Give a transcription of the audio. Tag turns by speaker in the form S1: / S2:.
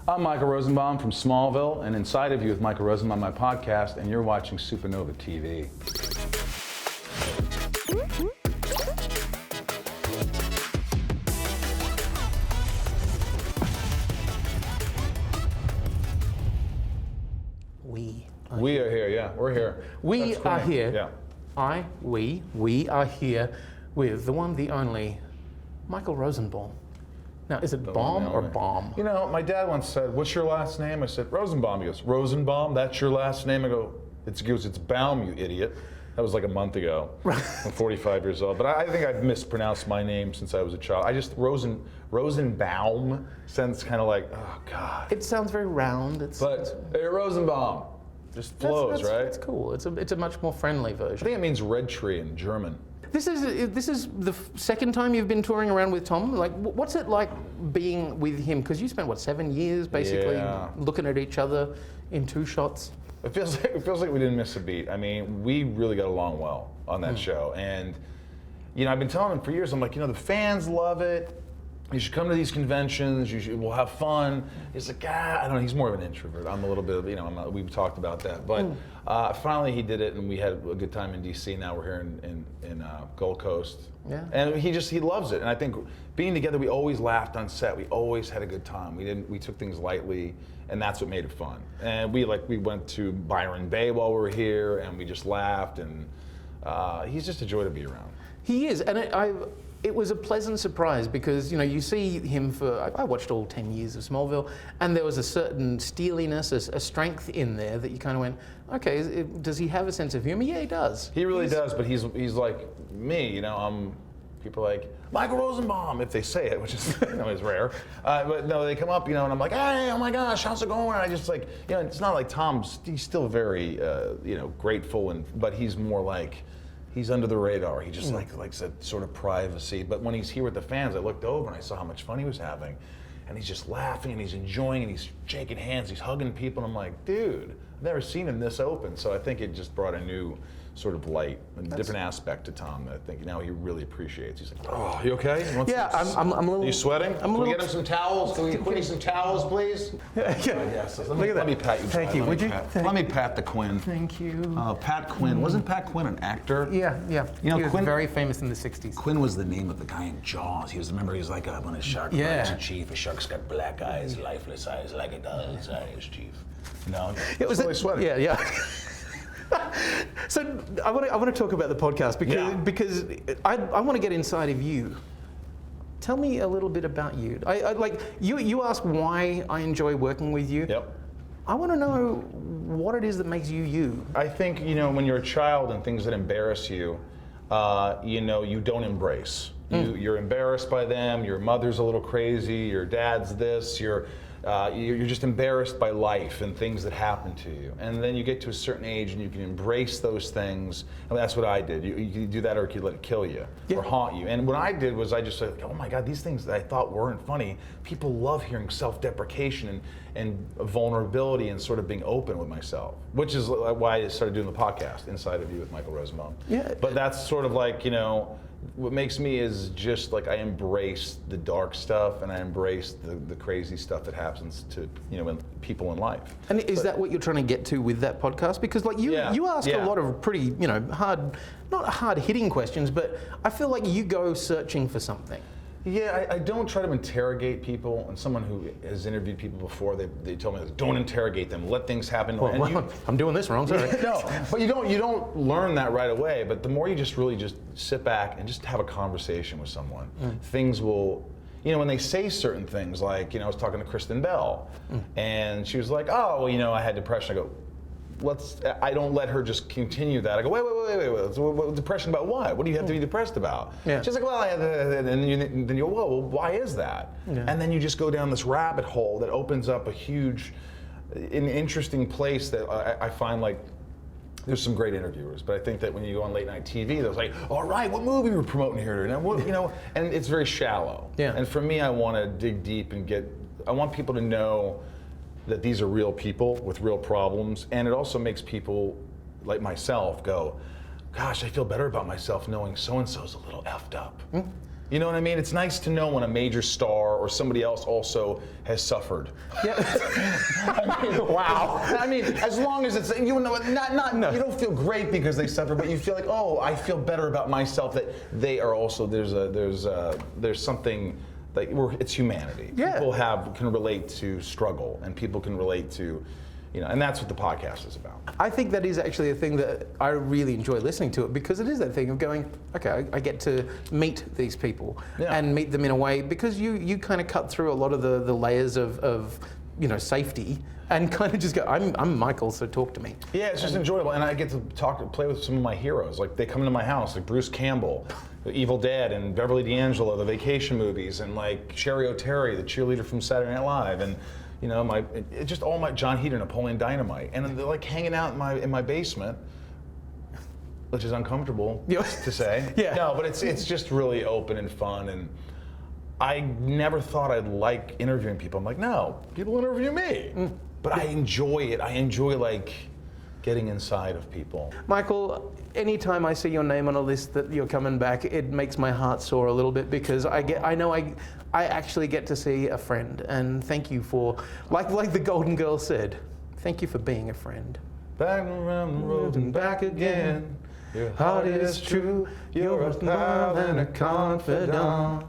S1: I'm Michael Rosenbaum from Smallville, and Inside of You with Michael Rosenbaum, my podcast, and you're watching Supanova TV.
S2: We are here, yeah, we're here.
S3: We are here.
S2: Yeah.
S3: We are here with the one, the only, Michael Rosenbaum. Now, is it Baum or Baum?
S2: You know, my dad once said, "What's your last name?" I said, "Rosenbaum." He goes, "Rosenbaum, that's your last name?" I go, "It's Baum, you idiot." That was like a month ago. I'm 45 years old, but I think I've mispronounced my name since I was a child. I just, Rosenbaum sounds kind of like, oh God.
S3: It sounds very round.
S2: Hey, Rosenbaum. Just flows, right?
S3: That's cool. It's a much more friendly
S2: I
S3: version.
S2: think it means red tree in German.
S3: This is the second time you've been touring around with Tom. Like, what's it like being with him? Because you spent 7 years basically looking at each other in two shots.
S2: It feels like we didn't miss a beat. I mean, we really got along well on that show, and I've been telling him for years. I'm like, the fans love it. You should come to these conventions. We'll have fun. He's like, I don't know. He's more of an introvert. I'm a little bit of, we've talked about that. But finally he did it, and we had a good time in DC. Now we're here in Gold Coast.
S3: Yeah.
S2: And he loves it. And I think being together, we always laughed on set. We always had a good time. We took things lightly, and that's what made it fun. And we went to Byron Bay while we were here, and we just laughed. And he's just a joy to be around.
S3: He is, and it was a pleasant surprise because, you see him I watched all 10 years of Smallville, and there was a certain steeliness, a strength in there that you kind of went, okay, does he have a sense of humor? Yeah, he does.
S2: He really does, but he's like me, people are like, Michael Rosenbaum, if they say it, which is, is rare. But no, they come up, and I'm like, hey, oh my gosh, how's it going? And I just like, it's not like he's still very, grateful, but he's more like, he's under the radar. He just likes that sort of privacy. But when he's here with the fans, I looked over and I saw how much fun he was having. And he's just laughing and he's enjoying and he's shaking hands, he's hugging people. And I'm like, dude, I've never seen him this open. So I think it just brought a new sort of light, a different aspect to Tom that I think now he really appreciates. He's like, oh, you okay?
S3: Yeah, I'm a little...
S2: Are you sweating?
S3: Can
S2: we get him some towels? Can we put me some towels, please?
S3: Yes.
S2: Let me pat you.
S3: Thank you. Would you?
S2: Let me pat the Quinn.
S3: Thank you.
S2: Pat Quinn. Wasn't Pat Quinn an actor?
S3: Yeah. He was
S4: Quinn,
S3: very famous in the 60s.
S4: Quinn was the name of the guy in Jaws. He was like one of the shark bites chief. A shark's got black eyes, lifeless eyes, like a dog's eyes, chief.
S3: It was
S2: really sweaty.
S3: Yeah. So I want to talk about the podcast because I want to get inside of you. Tell me a little bit about you. I like you ask why I enjoy working with you.
S2: Yep.
S3: I want to know what it is that makes you you.
S2: I think when you're a child and things that embarrass you, you don't embrace. You're embarrassed by them. Your mother's a little crazy. Your dad's this. You're just embarrassed by life and things that happen to you. And then you get to a certain age and you can embrace those things. I mean, that's what I did. You can do that or you can let it kill you or haunt you. And what I did was I just said, oh my God, these things that I thought weren't funny, people love hearing self-deprecation and vulnerability and sort of being open with myself, which is why I started doing the podcast, Inside of You with Michael Rosenbaum.
S3: Yeah.
S2: But that's sort of like, what makes me is just like I embrace the dark stuff and I embrace the crazy stuff that happens to people in life.
S3: And is that what you're trying to get to with that podcast? Because you ask a lot of pretty hard, not hard hitting questions, but I feel like you go searching for something.
S2: Yeah, I don't try to interrogate people. And someone who has interviewed people before, they told me, don't interrogate them, let things happen.
S3: Well, I'm doing this wrong, sorry.
S2: No, but you don't learn that right away. But the more you just really just sit back and just have a conversation with someone, things will, when they say certain things, like, I was talking to Kristen Bell, and she was like, oh, well, I had depression. I go, I don't let her just continue that. I go, wait, depression about what? What do you have to be depressed about?
S3: Yeah.
S2: She's like, well, and then you go, well, why is that?
S3: Yeah.
S2: And then you just go down this rabbit hole that opens up an interesting place that I find like, there's some great interviewers, but I think that when you go on late night TV, they're like, all right, what movie we're promoting here? And it's very shallow.
S3: Yeah.
S2: And for me, I want to dig deep and I want people to know that these are real people with real problems, and it also makes people like myself go, gosh, I feel better about myself knowing so-and-so's a little effed up. You know what I mean? It's nice to know when a major star or somebody else also has suffered.
S3: Yeah.
S2: Wow. I mean, as long as it's, you know, you don't feel great because they suffer, but you feel like, oh, I feel better about myself that they are also, there's something, like, it's humanity.
S3: Yeah.
S2: People can relate to struggle, and people can relate to, you know, and that's what the podcast is about.
S3: I think that is actually a thing that I really enjoy listening to it, because it is that thing of going, okay, I get to meet these people and meet them in a way, because you kind of cut through a lot of the layers of you know, safety, and kind of just go, I'm Michael, so talk to me.
S2: Yeah, it's just enjoyable, and I get to play with some of my heroes. Like, they come into my house, like Bruce Campbell, the Evil Dead, and Beverly D'Angelo, the vacation movies, and like Sherry O'Terry, the cheerleader from Saturday Night Live, and you know, just all my John Heater, Napoleon Dynamite, and they're like hanging out in my basement, which is uncomfortable to say.
S3: Yeah.
S2: No, but it's just really open and fun, and I never thought I'd like interviewing people. I'm like, no, people interview me, but I enjoy it. I enjoy like getting inside of people.
S3: Michael, anytime I see your name on a list that you're coming back, it makes my heart soar a little bit, because I actually get to see a friend, and thank you for, like the Golden Girl said, thank you for being a friend.
S2: Back around the road and back again. Your heart is true. You're a pal and a confidant.